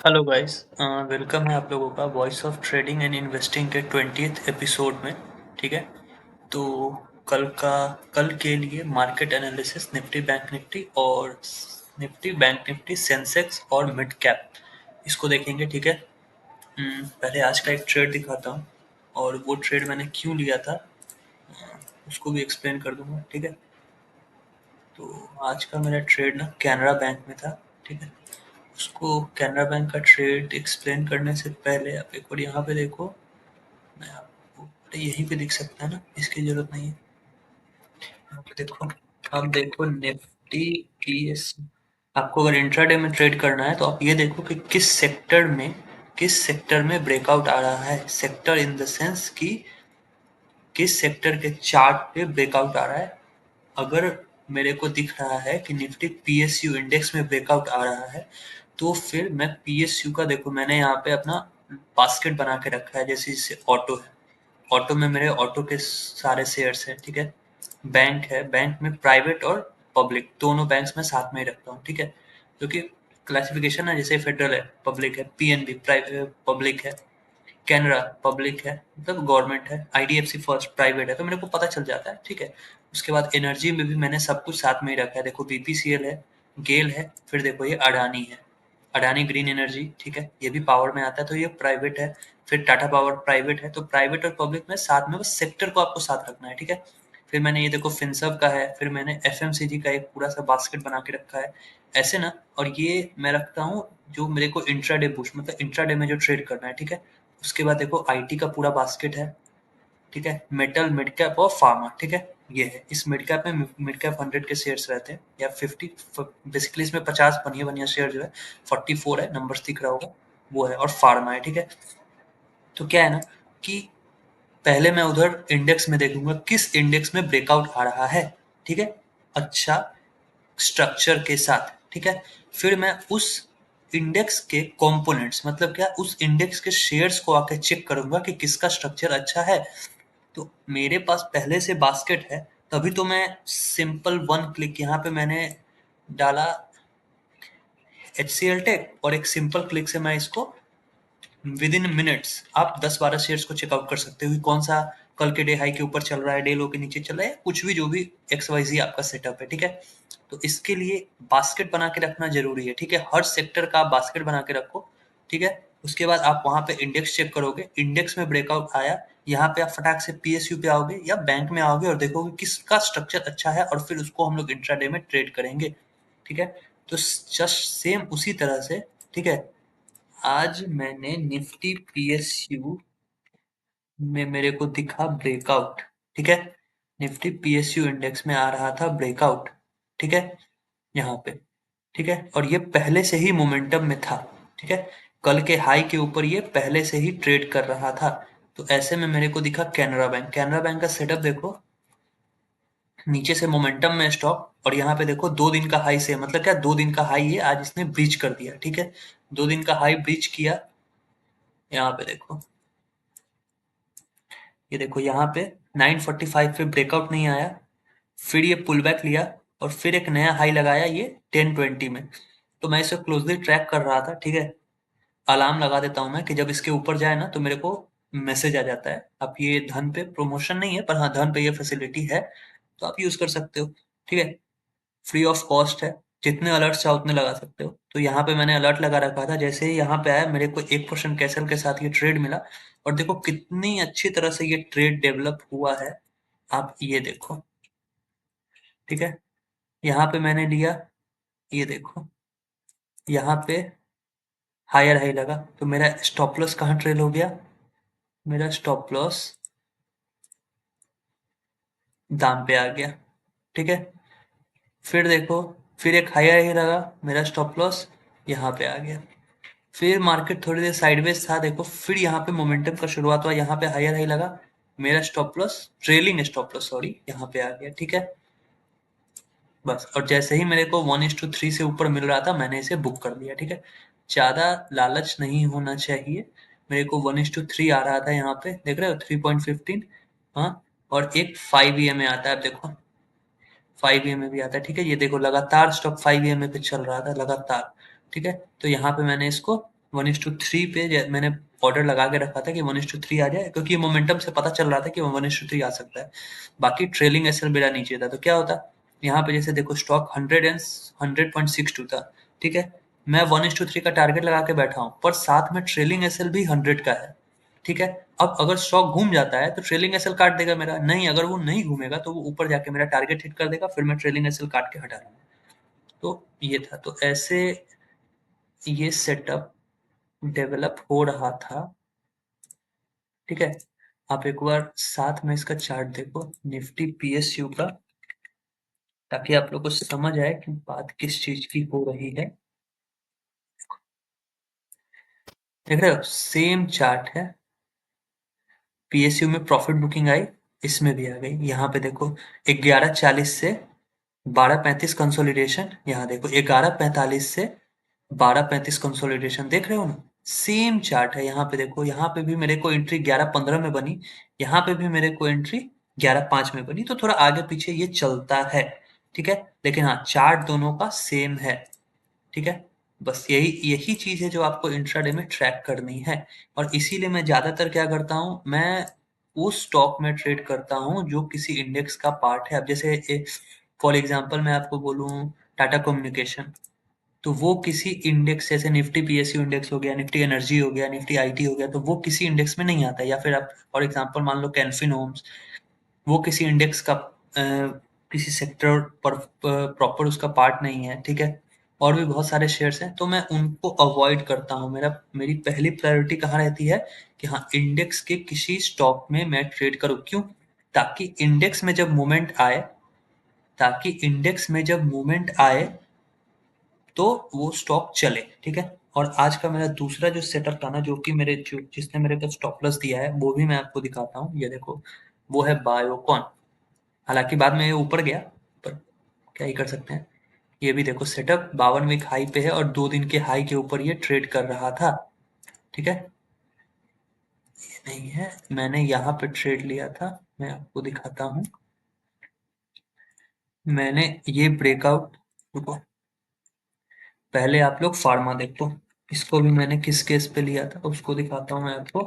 Hello guys, welcome है आप लोगों का voice of trading and investing के 20th एपिसोड में। ठीक है। तो कल के लिए market analysis Nifty bank Nifty और निफ्टी बैंक निफ्टी सेंसेक्स और मिड कैप इसको देखेंगे। ठीक है। पहले आज का एक ट्रेड दिखाता हूँ और वो ट्रेड मैंने क्यों लिया था उसको भी एक्सप्लेन कर दूंगा। ठीक है। तो आज का मेरा ट्रेड ना कैनरा बैंक में था। ठीक है। उसको कैनरा बैंक का ट्रेड एक्सप्लेन करने से पहले आप एक बार यहाँ पे देखो। मैं आपको अरे यहीं पे दिख सकता है ना, इसकी जरूरत नहीं है। यहाँ पे देखो, आप देखो निफ्टी पीएस। आपको अगर इंट्राडे में ट्रेड करना है तो आप ये देखो कि किस सेक्टर में ब्रेकआउट आ रहा है। सेक्टर इन द सेंस कि किस सेक्टर के चार्ट पे ब्रेकआउट आ रहा है। अगर मेरे को दिख रहा है कि निफ्टी पीएसयू इंडेक्स में ब्रेकआउट आ रहा है तो फिर मैं पीएसयू का देखो, मैंने यहाँ पे अपना बास्केट बना के रखा है। जैसे ऑटो है, ऑटो में मेरे ऑटो के सारे शेयर्स हैं। ठीक है। बैंक है, बैंक में प्राइवेट और पब्लिक दोनों बैंक्स में साथ में ही रखता हूँ। ठीक है। क्योंकि क्लासिफिकेशन है, जैसे फेडरल है पब्लिक है, पीएनबी प्राइवेट पब्लिक है, कैनरा पब्लिक है मतलब गवर्नमेंट है, आईडीएफसी फर्स्ट प्राइवेट है, तो मेरे को पता चल जाता है। ठीक है। उसके बाद एनर्जी में भी मैंने सब कुछ साथ में ही रखा है। देखो बीपीसीएल है, गेल है, फिर देखो ये अडानी है, अडानी ग्रीन एनर्जी। ठीक है। ये भी पावर में आता है तो ये प्राइवेट है। फिर टाटा पावर प्राइवेट है। तो प्राइवेट और पब्लिक में साथ में बस सेक्टर को आपको साथ रखना है। ठीक है। फिर मैंने ये देखो फिनसर्व का है, फिर मैंने एफएमसीजी का एक पूरा सा बास्केट बना के रखा है ऐसे ना। और ये मैं रखता हूँ जो मेरे को इंट्राडे बुश मतलब इंट्राडे में जो ट्रेड करना है। ठीक है। उसके बाद देखो आईटी का पूरा बास्केट है। ठीक है। मेटल, मिड कैप और फार्मा। ठीक है। ये है, इस मिड कैप में मिड कैप 100 के शेयर्स रहते हैं या 50। बेसिकली इसमें 50 बढ़िया बढ़िया शेयर जो है, 44 है, नंबर्स दिख रहा होगा, वो है। और फार्मा है। ठीक है। तो क्या है ना कि पहले मैं उधर इंडेक्स में देखूंगा किस इंडेक्स में ब्रेकआउट आ रहा है। ठीक है। अच्छा स्ट्रक्चर के साथ। ठीक है। फिर मैं उस इंडेक्स के कंपोनेंट्स मतलब क्या, उस इंडेक्स के शेयर्स को आके चेक करूंगा कि किसका स्ट्रक्चर अच्छा है। तो मेरे पास पहले से बास्केट है, तभी तो मैं सिंपल वन क्लिक यहाँ पे मैंने डाला HCL टेक और एक सिंपल क्लिक से मैं इसको विद इन मिनट्स आप 10-12 शेयर्स को चेकआउट कर सकते हो कि कौन सा कल के डे हाई के ऊपर चल रहा है, डे लो के नीचे चल रहा है, कुछ भी जो भी XYZ आपका सेटअप है। ठीक है। तो इसके लिए बास्केट बना के रखना जरूरी है। ठीक है। हर सेक्टर का आप बास्केट बना के रखो। ठीक है। उसके बाद आप वहां पे इंडेक्स चेक करोगे, इंडेक्स में ब्रेकआउट आया, यहाँ पे आप फटाक से पीएसयू पे आओगे या बैंक में आओगे और देखोगे किसका स्ट्रक्चर अच्छा है और फिर उसको हम लोग इंट्राडे में ट्रेड करेंगे। ठीक है। तो जस्ट सेम उसी तरह से। ठीक है। आज मैंने निफ्टी पीएसयू में मेरे को दिखा ब्रेकआउट। ठीक है। निफ्टी पीएसयू इंडेक्स में आ रहा था ब्रेकआउट। ठीक है। यहाँ पे। ठीक है। और ये पहले से ही मोमेंटम में था। ठीक है। कल के हाई के ऊपर ये पहले से ही ट्रेड कर रहा था। तो ऐसे में मेरे को दिखा कैनरा बैंक। कैनरा बैंक का सेटअप देखो, नीचे से मोमेंटम में स्टॉक और यहाँ पे देखो 2 दिन का हाई से, मतलब क्या 2 दिन का हाई है, आज इसने ब्रीच कर दिया। ठीक है। 2 दिन का हाई ब्रीच किया। यहाँ पे देखो, ये देखो यहाँ पे 945 पे ब्रेकआउट नहीं आया, फिर ये पुल बैक लिया और फिर एक नया हाई लगाया ये 1020 में। तो मैं इसे क्लोजली ट्रैक कर रहा था। ठीक है। अलार्म लगा देता हूँ मैं कि जब इसके ऊपर जाए ना तो मेरे को मैसेज आ जाता है। आप ये धन पे प्रमोशन नहीं है, पर हाँ धन पे ये फैसिलिटी है, तो आप यूज कर सकते हो। ठीक है। फ्री ऑफ कॉस्ट है, जितने अलर्ट चाहो उतने लगा सकते हो। तो यहाँ पे मैंने अलर्ट लगा रखा था, जैसे ही यहाँ पे आया मेरे को 1% कैसल के साथ ये ट्रेड मिला। और देखो कितनी अच्छी तरह से ये ट्रेड डेवलप हुआ है, आप ये देखो। ठीक है। यहाँ पे मैंने लिया, ये देखो यहाँ पे हायर हाई लगा तो मेरा स्टॉप लॉस कहाँ ट्रेल हो गया, मेरा स्टॉप लॉस दाम पे आ गया। ठीक है। फिर देखो, फिर एक हायर हाई लगा, मेरा स्टॉप लॉस यहाँ पे आ गया। फिर मार्केट थोड़ी देर साइडवेज था, देखो फिर यहाँ पे मोमेंटम का शुरुआत हुआ, यहाँ पे हायर हाई लगा, मेरा stop loss trailing stop loss sorry यहाँ पे आ गया। ठीक है। बस, और जैसे ही मेरे को 1:3 से ऊपर मिल रहा था मैंने इसे बुक कर दिया। ठीक है। ज्यादा लालच नहीं होना चाहिए। मेरे को 1:3 आ रहा था, यहाँ पे देख रहे हो 3.15। हाँ। और एक 5 EMA आता है, आप देखो 5 EMA भी आता है। ठीक है। ये देखो लगातार स्टॉक 5 EMA पे चल रहा था लगातार। ठीक है। तो यहाँ पे मैंने इसको 1:3 पे मैंने ऑर्डर लगा के रखा था कि 1:3 आ जाए, क्योंकि मोमेंटम से पता चल रहा था कि 1:3 आ सकता है। बाकी ट्रेलिंग एसएल मेरा नीचे था, तो क्या होता, यहाँ पे जैसे देखो स्टॉक 100.62 था, ठीक है, मैं 1:3 का टारगेट लगा के बैठा हूँ, पर साथ में ट्रेलिंग एसएल भी 100 का है, ठीक है। अब अगर स्टॉक घूम जाता है तो ट्रेलिंग एसएल काट देगा मेरा, नहीं अगर वो नहीं घूमेगा तो वो ऊपर जाके मेरा टारगेट हिट कर देगा, फिर मैं ट्रेलिंग एसएल काट के हटा लूंगा। तो ये था, तो ऐसे ये सेटअप डेवलप हो रहा था, ठीक है। आप एक बार साथ में इसका चार्ट देखो निफ्टी पीएसयू का, ताकि आप लोग को समझ आए कि बात किस चीज की हो रही है। देख रहे हो सेम चार्ट है, पीएसयू में प्रॉफिट बुकिंग आई, इसमें भी आ गई। यहाँ पे देखो 11:40 से 12:35 कंसोलिडेशन, यहाँ देखो 11:45 से 12:35 कंसोलिडेशन, देख रहे हो ना, सेम चार्ट है। यहाँ पे देखो, यहाँ पे भी मेरे को एंट्री 11:15 में बनी, यहाँ पे भी मेरे को एंट्री 11:05 में बनी, तो थोड़ा आगे पीछे ये चलता है, ठीक है, लेकिन हाँ चार्ट दोनों का सेम है, ठीक है। बस यही यही चीज है जो आपको इंट्राडे में ट्रैक करनी है, और इसीलिए मैं ज्यादातर क्या करता हूँ, मैं उस स्टॉक में ट्रेड करता हूँ जो किसी इंडेक्स का पार्ट है। अब जैसे फॉर एग्जांपल मैं आपको बोलूँ टाटा कम्युनिकेशन, तो वो किसी इंडेक्स जैसे निफ्टी पीएसयू इंडेक्स हो गया, निफ्टी एनर्जी हो गया, निफ्टी आईटी हो गया, तो वो किसी इंडेक्स में नहीं आता। या फिर आप फॉर एग्जांपल मान लो कैनफिन होम्स, वो किसी इंडेक्स का किसी सेक्टर पर प्रॉपर उसका पार्ट नहीं है, ठीक है। और भी बहुत सारे शेयर्स हैं, तो मैं उनको अवॉइड करता हूँ। मेरी पहली प्रायोरिटी कहाँ रहती है कि हाँ इंडेक्स के किसी स्टॉक में मैं ट्रेड करूँ, क्यों, ताकि इंडेक्स में जब मूवमेंट आए, ताकि इंडेक्स में जब मूवमेंट आए तो वो स्टॉक चले, ठीक है। और आज का मेरा दूसरा जो सेटअप था ना, जो कि मेरे जो जिसने मेरे को स्टॉप लॉस दिया है, वो भी मैं आपको दिखाता हूँ। ये देखो, वो है बायोकॉन। हालांकि बाद में ये ऊपर गया, पर क्या ही कर सकते हैं। ये भी देखो सेटअप 52 वीक हाई पे है, और 2 दिन के हाई के ऊपर ये ट्रेड कर रहा था, ठीक है। ये नहीं है, मैंने यहाँ पे ट्रेड लिया था, मैं आपको दिखाता हूँ। मैंने ये ब्रेकआउट, रुको पहले आप लोग फार्मा देखो, इसको भी मैंने किस केस पे लिया था उसको दिखाता हूँ मैं आपको।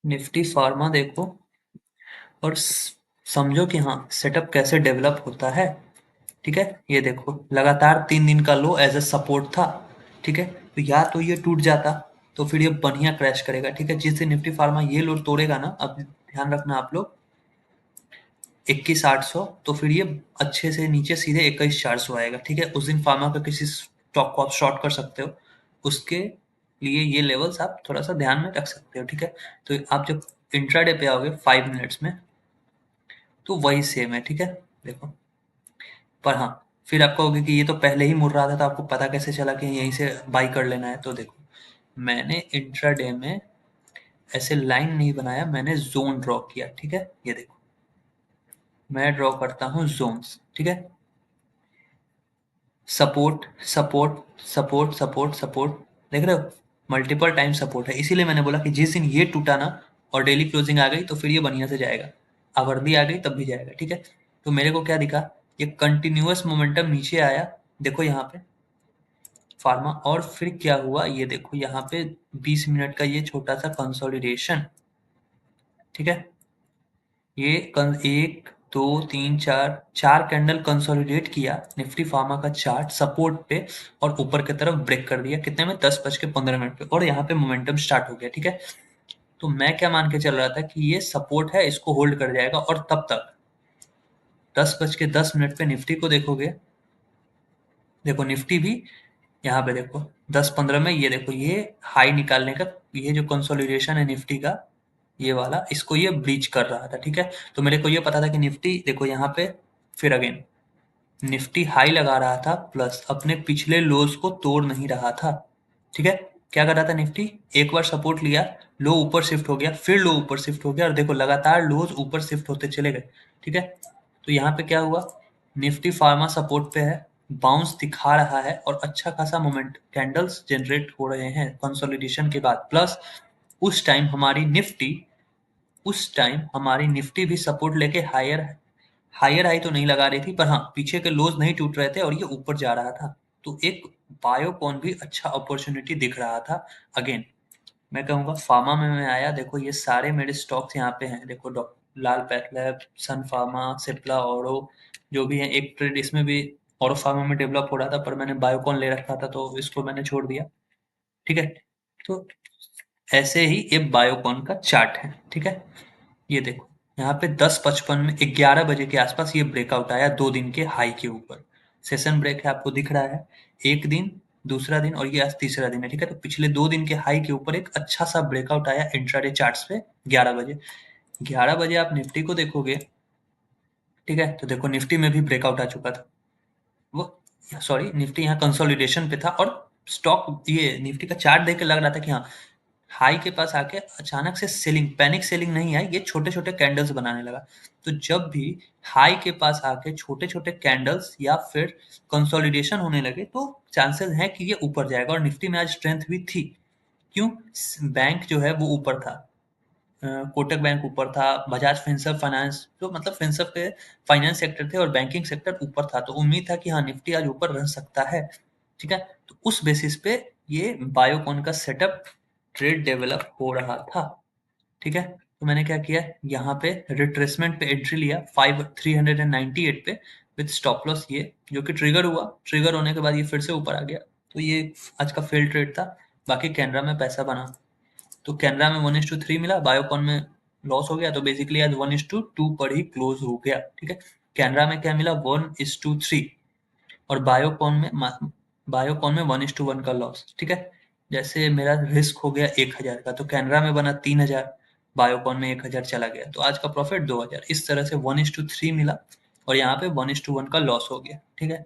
निफ्टी फार्मा देखो, और समझो कि हाँ सेटअप कैसे डेवलप होता है, ठीक है। ये देखो लगातार 3 दिन का लो एज अ सपोर्ट था, ठीक है। तो या तो ये टूट जाता, तो फिर ये बढ़िया क्रैश करेगा, ठीक है। जिस दिन निफ्टी फार्मा ये लो तोड़ेगा ना, अब ध्यान रखना आप लोग, 21,800, तो फिर ये अच्छे से नीचे सीधे 21,400 आएगा, ठीक है। उस दिन फार्मा का किसी स्टॉक को आप शॉर्ट कर सकते हो, उसके लिए ये लेवल्स आप थोड़ा सा ध्यान में रख सकते हो, ठीक है। तो आप जब इंट्राडे पे आओगे 5 मिनट्स में, तो वही सेम है, ठीक है। देखो, पर हाँ फिर आप कहोगे कि ये तो पहले ही मुड़ रहा था, तो आपको पता कैसे चला कि यहीं से बाई कर लेना है। तो देखो, मैंने इंट्राडे में ऐसे लाइन नहीं बनाया, मैंने जोन ड्रॉ किया, ठीक है। ये देखो मैं ड्रॉ करता हूँ जोन्स, ठीक है। Support support support support support, देख रहे हो मल्टीपल टाइम सपोर्ट है। इसीलिए मैंने बोला कि जिस दिन ये टूटा ना और डेली क्लोजिंग आ गई, तो फिर ये बढ़िया से जाएगा। अब वर्दी आ गई तब भी जाएगा, ठीक है। तो मेरे को क्या दिखा, ये कंटिन्यूअस मोमेंटम नीचे आया, देखो यहाँ पे फार्मा, और फिर क्या हुआ ये देखो यहाँ पे 20 मिनट का ये छोटा सा कंसोलिडेशन, ठीक है। ये एक दो तीन चार, चार कैंडल कंसोलिडेट किया निफ्टी फार्मा का चार्ट सपोर्ट पे, और ऊपर की तरफ ब्रेक कर दिया कितने में, 10:15 पे, और यहाँ पे मोमेंटम स्टार्ट हो गया, ठीक है। तो मैं क्या मान के चल रहा था कि ये सपोर्ट है, इसको होल्ड कर जाएगा, और तब तक 10:10 पे निफ्टी को देखोगे, देखो निफ्टी भी यहाँ पे देखो 10:15 में, ये देखो ये हाई निकालने का, ये जो कंसोलिडेशन है निफ्टी का ये वाला, इसको ये ब्रीच कर रहा था, ठीक है। तो मेरे को ये पता था कि निफ्टी देखो यहाँ पे फिर अगेन निफ्टी हाई लगा रहा था, प्लस अपने पिछले लोज को तोड़ नहीं रहा था, ठीक है। क्या कर रहा था निफ्टी, एक बार सपोर्ट लिया, लो ऊपर शिफ्ट हो गया, फिर लो ऊपर शिफ्ट हो गया, और देखो लगातार लोज ऊपर शिफ्ट होते चले गए, ठीक है। तो यहाँ पे क्या हुआ, निफ्टी फार्मा सपोर्ट पे है, बाउंस दिखा रहा है, और अच्छा खासा मोमेंट कैंडल्स जनरेट हो रहे हैं कंसोलिडेशन के बाद, प्लस उस टाइम हमारी निफ्टी उस टाइम हमारी निफ्टी भी सपोर्ट लेके हायर हायर हाई तो नहीं लगा रही थी, पर हाँ पीछे के लोज नहीं टूट रहे थे, और ये ऊपर जा रहा था। तो एक बायोकॉन भी अच्छा अपॉर्चुनिटी दिख रहा था। अगेन मैं कहूँगा फार्मा में मैं आया, देखो ये सारे मेरे स्टॉक्स यहाँ पे हैं, देखो लाल पैथलैब, सन फार्मा, सिप्ला, औरो जो भी है। एक ट्रेड इसमें भी औरो फार्मा में डेवलप हो रहा था, पर मैंने बायोकॉन ले रखा था तो इसको मैंने छोड़ दिया। ठीक है, तो ऐसे ही ये बायोकॉन का चार्ट है। ठीक है, ये देखो यहाँ पे 10:55 में 11 बजे के आसपास ये ब्रेकआउट आया 2 दिन के हाई के ऊपर। सेशन ब्रेक है, आपको दिख रहा है, एक दिन, दूसरा दिन, और ये आज तीसरा दिन है। ठीक है, तो पिछले 2 दिन के हाई के ऊपर एक अच्छा सा ब्रेकआउट आया इंट्राडे चार्ट्स पे 11 बजे। 11 बजे आप निफ्टी को देखोगे, ठीक है, तो देखो निफ्टी में भी ब्रेकआउट आ चुका था। वो सॉरी, निफ्टी यहाँ कंसोलिडेशन पे था, और स्टॉक ये निफ्टी का चार्ट देख के लग रहा था कि हाँ हाई के पास आके अचानक से सेलिंग, पैनिक सेलिंग नहीं आई, ये छोटे छोटे कैंडल्स बनाने लगा। तो जब भी हाई के पास आके छोटे छोटे कैंडल्स या फिर कंसोलिडेशन होने लगे तो चांसेस हैं कि ये ऊपर जाएगा, और निफ्टी में आज स्ट्रेंथ भी थी। क्यों? बैंक जो है वो ऊपर था, कोटक बैंक ऊपर था, बजाज फिनसर्व फाइनेंस, जो मतलब फिनसर्व के फाइनेंस सेक्टर थे, और बैंकिंग सेक्टर ऊपर था, तो उम्मीद था कि हाँ निफ्टी आज ऊपर रह सकता है। ठीक है, तो उस बेसिस पे ये बायोकॉन का सेटअप ट्रेड डेवलप हो रहा था। ठीक है, तो मैंने क्या किया, यहाँ पे रिट्रेसमेंट पे एंट्री लिया 398 पे विद स्टॉप लॉस ये, जो कि ट्रिगर हुआ, ट्रिगर होने के बाद ये फिर से ऊपर आ गया। तो ये आज का फेल ट्रेड था। बाकी कैनरा में पैसा बना, तो कैनरा में 1:3 मिला, बायोकॉन में लॉस हो गया, तो बेसिकली आज 1:2 पर ही क्लोज हो गया। ठीक है, कैनरा में क्या मिला, 1:3, और बायोकॉन में 1:1 का लॉस। ठीक है, जैसे मेरा रिस्क हो गया 1,000 का, तो कैनरा में बना 3,000, बायोकॉन में 1,000 चला गया, तो आज का प्रॉफिट 2,000। इस तरह से 1:3 मिला, और यहाँ पे 1:1 का लॉस हो गया। ठीक है,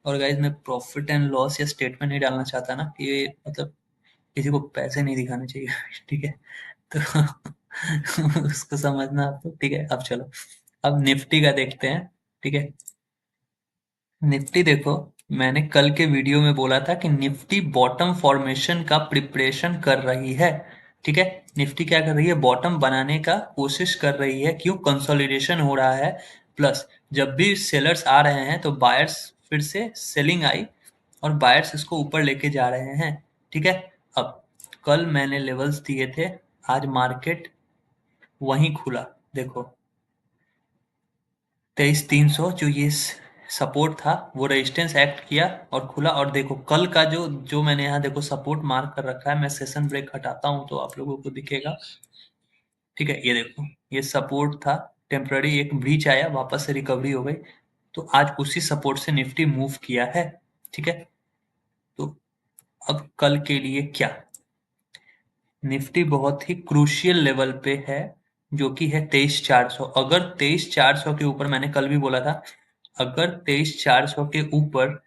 और गाइज मैं प्रॉफिट एंड लॉस या स्टेटमेंट नहीं डालना चाहता ना, कि ये मतलब किसी को पैसे नहीं दिखाने चाहिए। ठीक है, तो उसको समझना आपको। ठीक है, अब चलो, अब निफ्टी का देखते हैं। ठीक है, निफ्टी देखो, मैंने कल के वीडियो में बोला था कि निफ्टी बॉटम फॉर्मेशन का प्रिपरेशन कर रही है। ठीक है, निफ्टी क्या कर रही है, बॉटम बनाने का कोशिश कर रही है। क्यों? कंसोलिडेशन हो रहा है, प्लस जब भी सेलर्स आ रहे हैं तो बायर्स, फिर से सेलिंग आई और बायर्स इसको ऊपर लेके जा रहे हैं। ठीक है, अब कल मैंने लेवल्स दिए थे, आज मार्केट वहीं खुला, देखो 23,300, जो ये सपोर्ट था वो रेजिस्टेंस एक्ट किया और खुला। और देखो कल का जो जो मैंने यहाँ देखो सपोर्ट मार्क कर रखा है, मैं सेशन ब्रेक हटाता हूँ तो आप लोगों को दिखेगा। ठीक है, ये देखो, ये सपोर्ट था, टेम्पररी एक ब्रीच आया, वापस से रिकवरी हो गई, तो आज उसी सपोर्ट से निफ्टी मूव किया है। ठीक है, तो अब कल के लिए क्या, निफ्टी बहुत ही क्रूशियल लेवल पे है, जो कि है 23,400। अगर 23,400 के ऊपर, मैंने कल भी बोला था, अगर 23,400 के ऊपर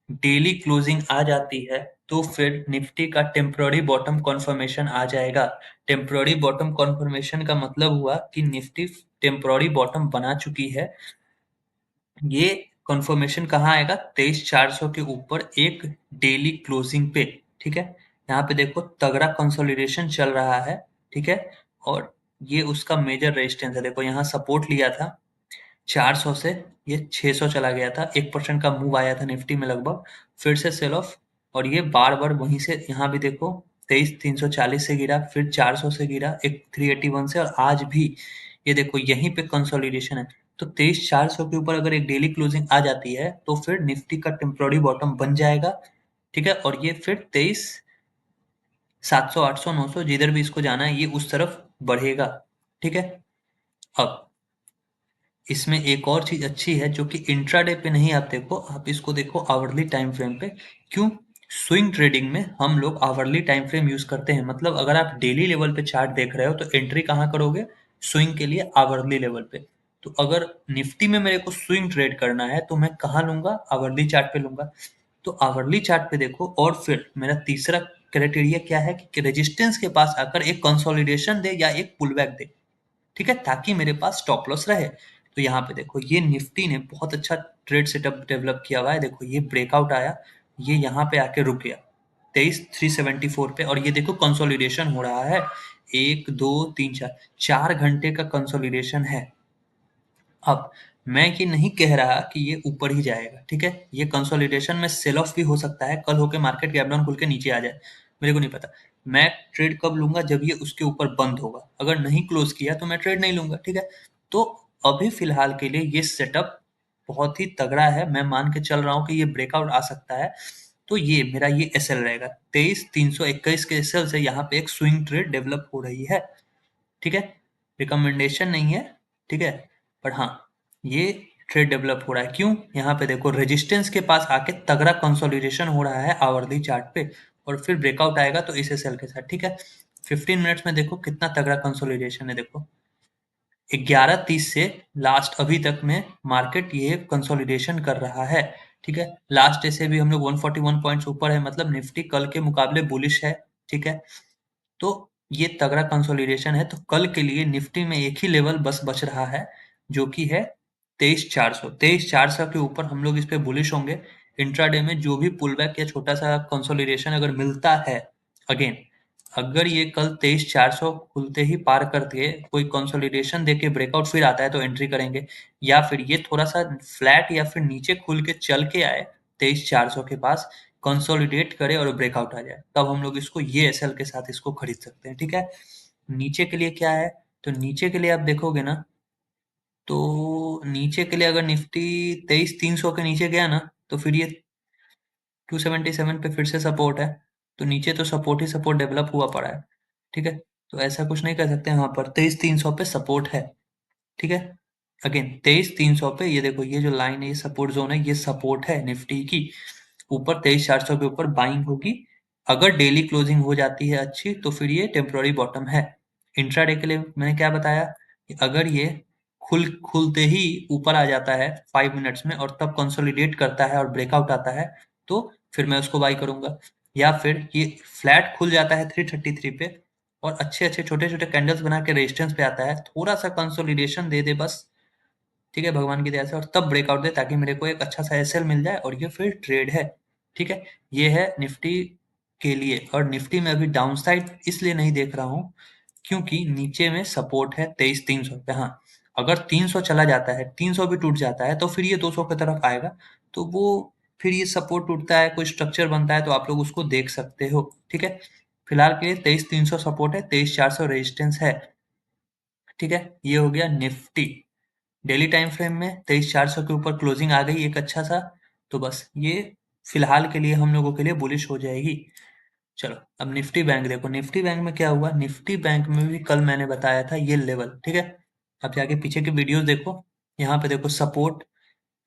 डेली क्लोजिंग आ जाती है तो फिर निफ्टी का टेम्पररी बॉटम कॉन्फर्मेशन आ जाएगा। टेम्पररी बॉटम कॉन्फर्मेशन का मतलब हुआ कि निफ्टी टेम्पररी बॉटम बना चुकी है। ये कॉन्फर्मेशन कहाँ आएगा, 23,400 के ऊपर एक डेली क्लोजिंग पे। ठीक है, यहाँ पे देखो तगड़ा कंसोलिडेशन चल रहा है। ठीक है, और ये उसका मेजर रेजिस्टेंस है, देखो यहाँ सपोर्ट लिया था 400 से, ये 600 चला गया था, 1% का मूव आया था निफ्टी में लगभग, फिर से सेल ऑफ, और ये बार बार वहीं से, यहाँ भी देखो 23,340 से गिरा, फिर 400 से गिरा, एक 381 से, और आज भी ये देखो यहीं पे कंसोलिडेशन है। तो 23,400 के ऊपर अगर एक डेली क्लोजिंग आ जाती है तो फिर निफ्टी का टेम्पररी बॉटम बन जाएगा। ठीक है, और ये फिर 23,700, 800, 900, जिधर भी इसको जाना है ये उस तरफ बढ़ेगा। ठीक है, अब इसमें एक और चीज अच्छी है जो कि इंट्राडे पे नहीं, आप देखो, आप इसको देखो आवरली टाइम फ्रेम पे। क्यों? स्विंग ट्रेडिंग में हम लोग आवरली टाइम फ्रेम यूज करते हैं, मतलब अगर आप डेली लेवल पे चार्ट देख रहे हो तो एंट्री कहाँ करोगे, स्विंग के लिए आवरली लेवल पे। तो अगर निफ्टी में मेरे को स्विंग ट्रेड करना है तो मैं कहाँ लूंगा, आवरली चार्ट पे लूंगा। तो आवरली चार्ट पे देखो, और फिर मेरा तीसरा क्राइटेरिया क्या है कि रेजिस्टेंस के पास आकर एक कंसोलिडेशन दे या एक पुल बैक दे। ठीक है, ताकि मेरे पास स्टॉप लॉस रहे। तो यहाँ पे देखो ये निफ्टी ने बहुत अच्छा ट्रेड सेटअप डेवलप किया हुआ है, देखो ये ब्रेकआउट आया, ये यहाँ पे आके रुक गया 23,374 पे, और ये देखो कंसोलिडेशन हो रहा है, 1 2 3 4 4 घंटे का कंसोलिडेशन है। अब मैं ये नहीं कह रहा कि ये ऊपर ही जाएगा, ठीक है? ये कंसोलिडेशन में सेल ऑफ भी हो सकता है, कल होके मार्केट गैप डाउन खुल के नीचे आ जाए, मेरे को नहीं पता। मैं ट्रेड कब लूँगा? जब ये उसके ऊपर बंद होगा। अगर नहीं क्लोज़ किया तो मैं ट्रेड नहीं लूँगा, ठीक है? तो अभी फ़िलहाल के लिए ये सेटअप बहुत ही तगड़ा है, मैं मान के चल रहा हूँ कि ये ब्रेकआउट आ सकता है। तो ये मेरा ये एसएल रहेगा, 23,321 के एसएल से यहाँ पे एक स्विंग ट्रेड डेवलप हो रही है, ठीक है? रिकमेंडेशन नहीं है, ठीक है? पर हाँ, ये ट्रेड डेवलप हो रहा है। क्यों? यहाँ पे देखो रेजिस्टेंस के पास आके तगड़ा कंसोलिडेशन हो रहा है आवरली चार्ट पे, और फिर ब्रेकआउट आएगा तो इसे सेल के साथ, ठीक है? 15 मिनट्स में देखो कितना तगड़ा कंसोलिडेशन है, देखो 11:30 से लास्ट अभी तक में मार्केट ये कंसोलिडेशन कर रहा है, ठीक है? लास्ट डे से भी हम लोग 141 पॉइंट्स ऊपर है, मतलब निफ्टी कल के मुकाबले बुलिश है, ठीक है? तो ये तगड़ा कंसोलिडेशन है, तो कल के लिए निफ्टी में एक ही लेवल बस बच रहा है, जो कि है 23,400। 23,400 के ऊपर हम लोग इस पे बुलिश होंगे। इंट्राडे में जो भी पुल बैक या छोटा सा कंसोलिडेशन अगर मिलता है, अगेन अगर ये कल 23,400 खुलते ही पार करके कोई कंसोलिडेशन देके ब्रेकआउट फिर आता है तो एंट्री करेंगे, या फिर ये थोड़ा सा फ्लैट या फिर नीचे खुल के चल के आए 23,400 के पास, कंसोलिडेट करे और ब्रेकआउट आ जाए, तब हम लोग इसको ये एसएल के साथ इसको खरीद सकते हैं, ठीक है? नीचे के लिए क्या है? तो नीचे के लिए आप देखोगे ना, तो नीचे के लिए अगर निफ्टी 23,300 के नीचे गया ना, तो फिर ये 277 पे फिर से सपोर्ट है, तो नीचे तो सपोर्ट ही सपोर्ट डेवलप हुआ पड़ा है, ठीक है? तो ऐसा कुछ नहीं कर सकते, यहाँ पर 23,300 पे सपोर्ट है, ठीक है? अगेन 23,300 पे ये देखो, ये जो लाइन है ये सपोर्ट जोन है, ये सपोर्ट है निफ्टी की। ऊपर 23,400 के ऊपर बाइंग होगी, अगर डेली क्लोजिंग हो जाती है अच्छी तो फिर ये टेम्पररी बॉटम है। इंट्राडे के लिए मैंने क्या बताया कि अगर ये खुलते ही ऊपर आ जाता है 5 मिनट्स में और तब कंसोलिडेट करता है और ब्रेकआउट आता है, तो फिर मैं उसको बाई करूंगा। या फिर ये फ्लैट खुल जाता है 333 पे और अच्छे अच्छे छोटे छोटे कैंडल्स बना के रेजिस्टेंस पे आता है, थोड़ा सा कंसोलिडेशन दे दे बस, ठीक है, भगवान की दया से, और तब ब्रेकआउट दे ताकि मेरे को एक अच्छा सा एसएल मिल जाए और ये फिर ट्रेड है, ठीक है? ये है निफ्टी के लिए। और निफ्टी में अभी डाउन साइड इसलिए नहीं देख रहा हूँ क्योंकि नीचे में सपोर्ट है 23,300 पे। हाँ, अगर 300 चला जाता है, 300 भी टूट जाता है तो फिर ये 200 की तरफ आएगा, तो वो फिर ये सपोर्ट टूटता है, कोई स्ट्रक्चर बनता है तो आप लोग उसको देख सकते हो, ठीक है? फिलहाल के लिए 23,300 सपोर्ट है, 23,400 रेजिस्टेंस है, ठीक है? ये हो गया निफ्टी। डेली टाइम फ्रेम में 23,400 के ऊपर क्लोजिंग आ गई एक अच्छा सा, तो बस ये फिलहाल के लिए हम लोगों के लिए बुलिश हो जाएगी। चलो अब निफ्टी बैंक देखो, निफ्टी बैंक में क्या हुआ? निफ्टी बैंक में भी कल मैंने बताया था ये लेवल, ठीक है? अब जाके पीछे के वीडियोस देखो, यहाँ पे देखो सपोर्ट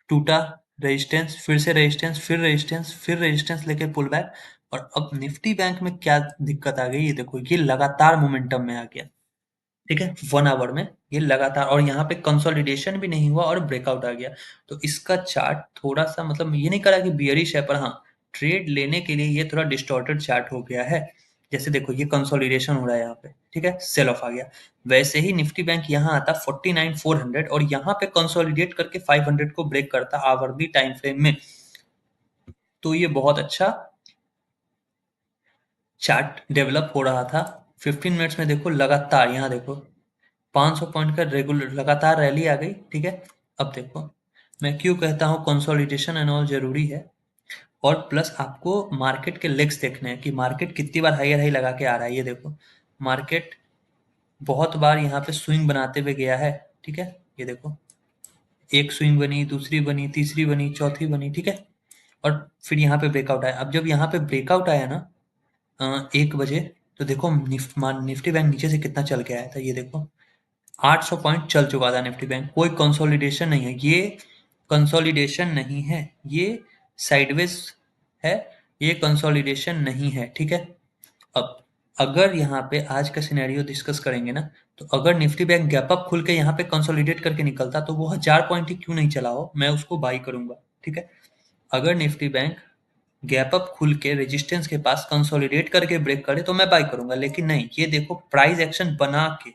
टूटा, रेजिस्टेंस, फिर से रेजिस्टेंस, फिर रेजिस्टेंस, फिर रेजिस्टेंस लेके पुल बैक, और अब निफ्टी बैंक में क्या दिक्कत आ गई ये देखो, ये लगातार मोमेंटम में आ गया, ठीक है? 1 आवर में ये लगातार, और यहाँ पे कंसोलिडेशन भी नहीं हुआ और ब्रेकआउट आ गया, तो इसका चार्ट थोड़ा सा, मतलब ये नहीं करा कि बियरिश है, पर हाँ ट्रेड लेने के लिए ये थोड़ा डिस्टॉर्टेड चार्ट हो गया है। जैसे देखो ये कंसोलिडेशन हो रहा है यहाँ पे, ठीक है, सेल ऑफ आ गया। वैसे ही निफ्टी बैंक यहाँ आता 49,400 और यहाँ पे कंसोलिडेट करके 500 को ब्रेक करता आवरली टाइम फ्रेम में, तो ये बहुत अच्छा चार्ट डेवलप हो रहा था। 15 मिनट्स में देखो लगातार, यहाँ देखो 500 पॉइंट का रेगुलर लगातार रैली आ गई, ठीक है? अब देखो मैं क्यों कहता हूँ कंसोलिडेशन एंड ऑल जरूरी है, और प्लस आपको मार्केट के लेग्स देखने हैं कि मार्केट कितनी बार हायर हाई लगा के आ रहा है। ये देखो मार्केट बहुत बार यहाँ पे स्विंग बनाते हुए गया है, ठीक है? ये देखो एक स्विंग बनी, दूसरी बनी, तीसरी बनी, चौथी बनी, ठीक है? और फिर यहाँ पे ब्रेकआउट आया। अब जब यहाँ पे ब्रेकआउट आया ना 1 बजे, तो देखो निफ्टी बैंक नीचे से कितना चल के आया था, ये देखो 800 पॉइंट चल चुका था निफ्टी बैंक, कोई कंसोलिडेशन नहीं है, ये कंसोलिडेशन नहीं है, ये साइडवेज है, ये कंसोलिडेशन नहीं है, ठीक है? अब अगर यहाँ पे आज का सिनेरियो डिस्कस करेंगे ना, तो अगर निफ्टी बैंक गैप अप खुल के यहाँ पे कंसोलिडेट करके निकलता तो वो 1000 पॉइंट ही क्यों नहीं चला हो, मैं उसको बाई करूंगा, ठीक है? अगर निफ्टी बैंक गैप अप खुल के रेजिस्टेंस के पास कंसोलिडेट करके ब्रेक करे तो मैं बाई करूंगा, लेकिन नहीं, ये देखो प्राइस एक्शन बना के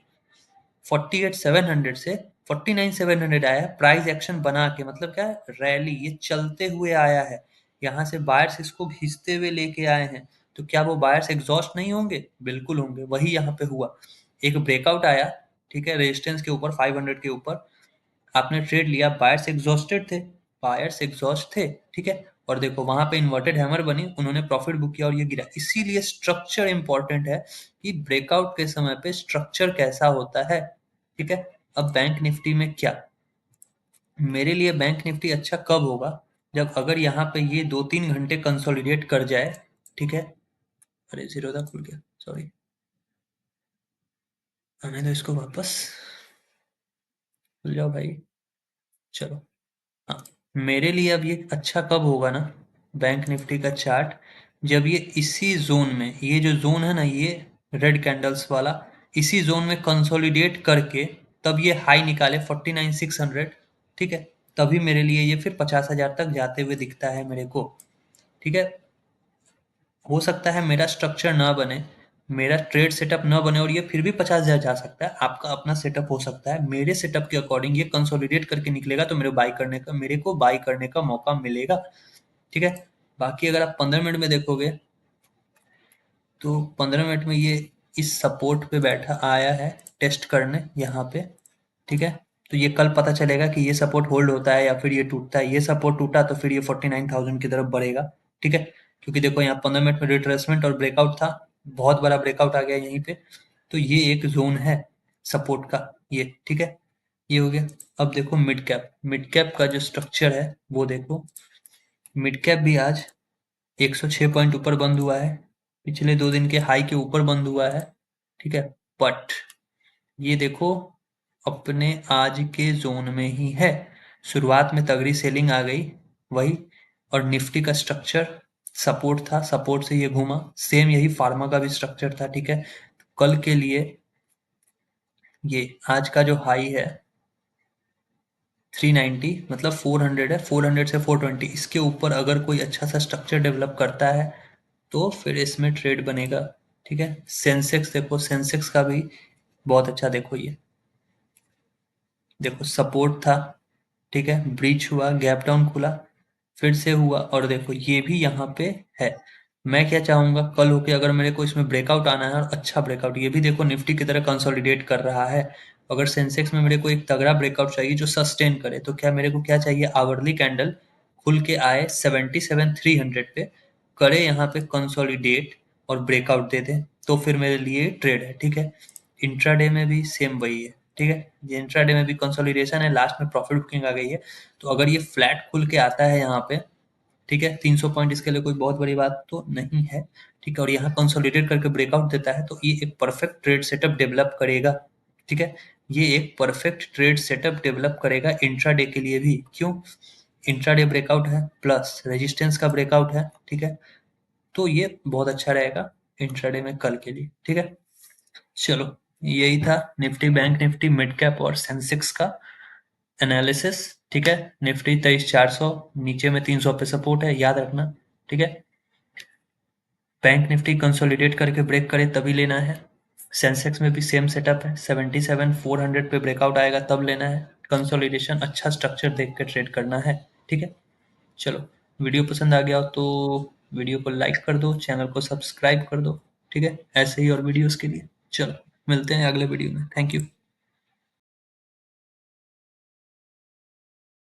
48,700 से 49,700 आया है, प्राइस एक्शन बना के, मतलब क्या है, रैली ये चलते हुए आया है, यहाँ से बायर्स इसको खींचते हुए लेके आए हैं, तो क्या वो बायर्स एग्जॉस्ट नहीं होंगे? बिल्कुल होंगे, वही यहाँ पे हुआ। एक ब्रेकआउट आया, ठीक है, रेजिस्टेंस के ऊपर 500 के ऊपर, आपने ट्रेड लिया, बायर्स एग्जॉस्टेड थे, बायर्स एग्जॉस्ट थे, ठीक है, और देखो वहां पे इन्वर्टेड हैमर बनी, उन्होंने प्रॉफिट बुक किया और ये गिरा। इसीलिए स्ट्रक्चर इंपॉर्टेंट है कि ब्रेकआउट के समय पे स्ट्रक्चर कैसा होता है, ठीक है। अब बैंक निफ्टी में क्या, मेरे लिए बैंक निफ्टी अच्छा कब होगा, जब अगर यहाँ पे ये 2-3 घंटे कंसोलिडेट कर जाए, ठीक है। अरे जीरो था, खुल गया, सॉरी, आने दो इसको वापस, खुल जाओ भाई, चलो। हाँ, मेरे लिए अब ये अच्छा कब होगा ना, बैंक निफ्टी का चार्ट, जब ये इसी जोन में, ये जो जोन है ना, ये रेड कैंडल्स वाला, इसी जोन में कंसोलिडेट करके तब ये हाई निकाले 49,600, ठीक है, तभी मेरे लिए ये फिर 50,000 तक जाते हुए दिखता है मेरे को, ठीक है। हो सकता है मेरा स्ट्रक्चर ना बने, मेरा ट्रेड सेटअप ना बने और ये फिर भी 50,000 जा सकता है, आपका अपना सेटअप हो सकता है, मेरे सेटअप के अकॉर्डिंग ये कंसोलिडेट करके निकलेगा तो मेरे को बाई करने का मौका मिलेगा, ठीक है। बाकी अगर आप 15 मिनट में देखोगे तो 15 मिनट में ये इस सपोर्ट पे बैठा आया है टेस्ट करने यहाँ पे, ठीक है। तो ये कल पता चलेगा कि ये सपोर्ट होल्ड होता है या फिर ये टूटता है, ये सपोर्ट टूटा तो फिर ये 49,000 की तरफ बढ़ेगा, ठीक है। क्योंकि देखो यहाँ 15 मिनट में रिट्रेसमेंट और ब्रेकआउट था, बहुत बड़ा ब्रेकआउट आ गया यहीं पे, तो ये एक जोन है सपोर्ट का, ये ठीक है, ये हो गया। अब देखो मिड कैप का जो स्ट्रक्चर है वो देखो, मिड कैप भी आज 106 पॉइंट ऊपर बंद हुआ है, पिछले 2 दिन के हाई के ऊपर बंद हुआ है, ठीक है। बट ये देखो अपने आज के जोन में ही है, शुरुआत में तगड़ी सेलिंग आ गई, वही, और निफ्टी का स्ट्रक्चर सपोर्ट था, सपोर्ट से ये घूमा, सेम यही फार्मा का भी स्ट्रक्चर था, ठीक है। कल के लिए ये आज का जो हाई है 390, मतलब 400 है, 400 से 420, इसके ऊपर अगर कोई अच्छा सा स्ट्रक्चर डेवलप करता है तो फिर इसमें ट्रेड बनेगा, ठीक है। सेंसेक्स देखो, सेंसेक्स का भी बहुत अच्छा, देखो ये देखो सपोर्ट था, ठीक है, ब्रीच हुआ, गैप डाउन खुला, फिर से हुआ, और देखो ये भी यहाँ पे है। मैं क्या चाहूंगा, कल होके अगर मेरे को इसमें ब्रेकआउट आना है और अच्छा ब्रेकआउट, ये भी देखो निफ्टी की तरह कंसोलिडेट कर रहा है, अगर सेंसेक्स में मेरे को एक तगड़ा ब्रेकआउट चाहिए जो सस्टेन करे, तो क्या मेरे को क्या चाहिए, आवरली कैंडल खुल के आए 77,300 पे, करे यहाँ पे कंसोलिडेट और ब्रेकआउट दे दे, तो फिर मेरे लिए ट्रेड है, ठीक है। इंट्राडे में भी सेम वही है, ठीक है, ये इंट्राडे में भी कंसोलिडेशन है, लास्ट में प्रॉफिट बुकिंग आ गई है, तो अगर ये फ्लैट खुल के आता है यहाँ पे, ठीक है, 300 पॉइंट इसके लिए कोई बहुत बड़ी बात तो नहीं है, ठीक है, और यहाँ कंसोलिडेट करके ब्रेकआउट देता है तो ये एक परफेक्ट ट्रेड सेटअप डेवलप करेगा, ठीक है। ये एक परफेक्ट ट्रेड सेटअप डेवलप करेगा इंट्राडे के लिए भी, क्यों, इंट्राडे ब्रेकआउट है प्लस रेजिस्टेंस का ब्रेकआउट है, ठीक है, तो ये बहुत अच्छा रहेगा इंट्राडे में कल के लिए, ठीक है। चलो, यही था Nifty, bank Nifty, mid cap और सेंसेक्स का एनालिसिस, ठीक है। निफ्टी 23,400, नीचे में 300 पे सपोर्ट है, याद रखना, ठीक है। बैंक निफ्टी कंसोलिडेट करके ब्रेक करे तभी लेना है, सेंसेक्स में भी सेम सेटअप है, 77,400 पे ब्रेकआउट आएगा तब लेना है, कंसोलिडेशन अच्छा स्ट्रक्चर देख के ट्रेड करना है, ठीक है। चलो, वीडियो पसंद आ गया हो तो वीडियो को लाइक कर दो, चैनल को सब्सक्राइब कर दो, ठीक है, ऐसे ही और वीडियोस के लिए। चलो, मिलते हैं अगले वीडियो में, थैंक यू।